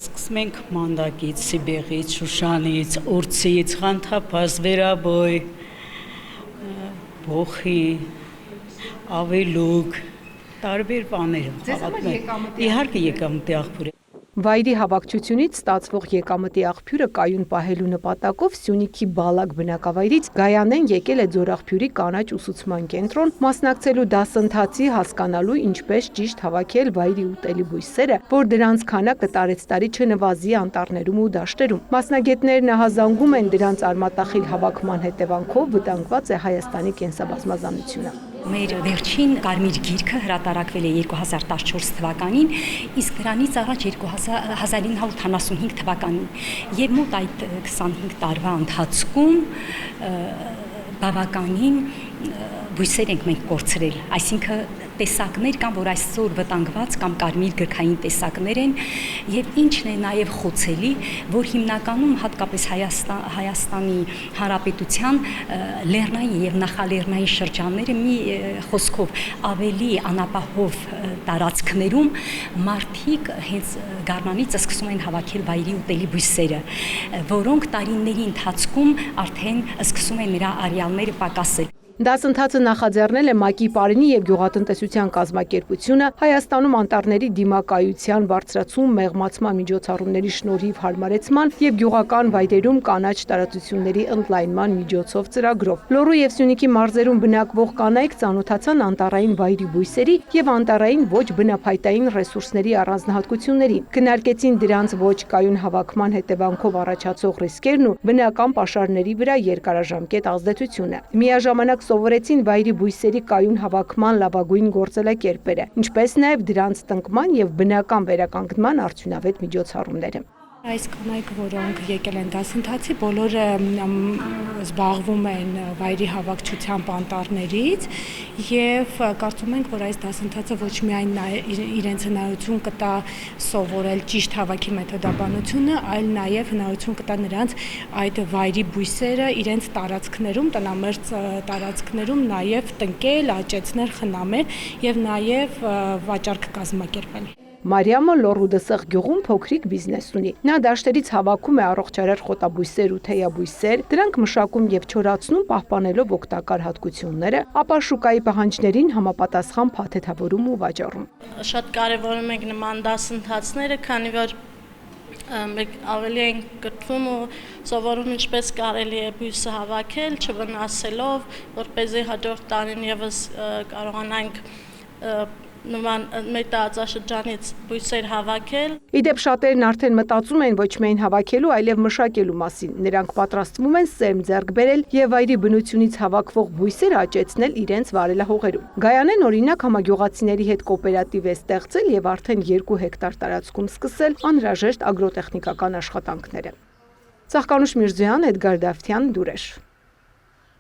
Սկսում ենք Մանդակից, Սիբեղից, Շուշանից, Ուրցից, Խանթափաս, Վերաբոյ, Բոխի, Ավելուկ, տարբեր բաներ։ Ձեզ համար եկամտի Իհարկե եկամտի աղբյուր է։ Վայրի հավաքչությունից ստացվող եկամտի աղբյուրը կայուն պահելու նպատակով Սյունիքի Բալակ բնակավայրից Գայանեն եկել է Ձորաղբյուրի կանաչ ուսուցման կենտրոն մասնակցելու դասընթացի հասկանալու ինչպես ճիշտ հավաքել վայրի ուտելի բույսերը, որ դրանց քանակը տարեցտարի չնվազի անտառներում ու դաշտերում։ Մասնագետներն ահազանգում են դրանց արմատախիլ հավաքման հետևանքով վտանգված է Հայաստանի կենսաբազմազանությունը։ Մեր վերջին կարմիր գիրքը հրատարակվել է 2014 թվականին, իսկ դրանից առաջ 1985 թվականին եւ մոտ այդ 25 տարվա ընթացքում բավականին բույսեր ենք մենք կորցրել, այսինքն տեսակներ կան, որ այսօր վտանգված կամ կարմիր գրքային տեսակներ են եւ ինչն է նաեւ խոցելի, որ հիմնականում հատկապես Հայաստանի Հանրապետության լեռնային եւ նախալեռնային շրջանները մի խոսքով ավելի անապահով տարածքներում մարդիկ հենց գարնանից սկսում են հավաքել վայրի ուտելի բույսերը, որոնք տարիների ընթացքում արդեն սկսում են նրա արյալները պակասել։ Դասընթացը նախաձեռնել է ՄԱԿ-ի Պարենի և գյուղատնտեսության կազմակերպությունը Հայաստանում անտառների դիմակայության բարձրացում մեղմացման միջոցառումների շնորհիվ հարմարեցման և գյուղական վայրերում կանաչ տարածությունների ընդլայնման միջոցով ծրագրով։ Լոռու և Սյունիքի մարզերում բնակվող կանայք ծանոթացան անտառային վայրի բույսերի և անտառային ոչ բնափայտային ռեսուրսների առանձնահատկություններին, քննարկեցին դրանց ոչ կայուն հավաքման հետևանքով առաջացող ռիսկերն ու բնական պաշարների վրա երկարաժամկետ ազդեցությունը։ Միաժամանակ սովորեցին վայրի բույսերի կայուն հավաքման լավագույն գործելակերպերը, ինչպես նաև դրանց տնկման և բնական վերականգնման արդյունավետ միջոցառումները։ Այս կանայք, որոնք եկել են դասընթացի, բոլորը զբաղվում են վայրի հավաքչությամբ անտառներից եւ կարծում ենք, որ այս դասընթացը ոչ միայն իրենց հնարավորություն կտա սովորել ճիշտ հավաքի մեթոդաբանությունը, այլ նաեւ հնարավորություն կտա նրանց այդ վայրի բույսերը իրենց տարածքներում, տնամերձ տարածքներում նաեւ տնկել, աճեցնել, խնամել եւ նաեւ վաճառք կազմակերպել։ Մարիամը Լոռու Դսեղ գյուղում փոքրիկ բիզնես ունի։ Նա դաշտերից հավաքում է առողջարար խոտաբույսեր ու թեյաբույսեր, դրանք մշակում եւ չորացնում պահպանելով օգտակար հատկությունները, ապա շուկայի պահանջներին համապատասխան փաթեթավորում ու վաճառում։ Շատ կարևորում ենք նման դասընթացները, քանի որ մենք ավելի ենք գտվում ու սովորում ինչպես կարելի է բույսը հավաքել, չվնասելով, որպեսզի հաջորդ տարին եւս կարողանանք նման մեր տարածաշրջանից բույսեր հավաքել։ Իդեպ շատերն արդեն մտածում են ոչ միայն հավաքելու, այլև մշակելու մասին։ Նրանք պատրաստվում են սերմ ձեռք բերել եւ վայրի բնությունից հավաքվող բույսեր աճեցնել իրենց վարելահողերում։ Գայանեն օրինակ համագյուղացիների հետ կոոպերատիվ է ստեղծել եւ արդեն 2 հեկտար տարածքում սկսել անհրաժեշտ ագրոտեխնիկական աշխատանքները։ Ծաղկանուշ Միրզոյան, Էդգար Դավթյան, Դուրեշ։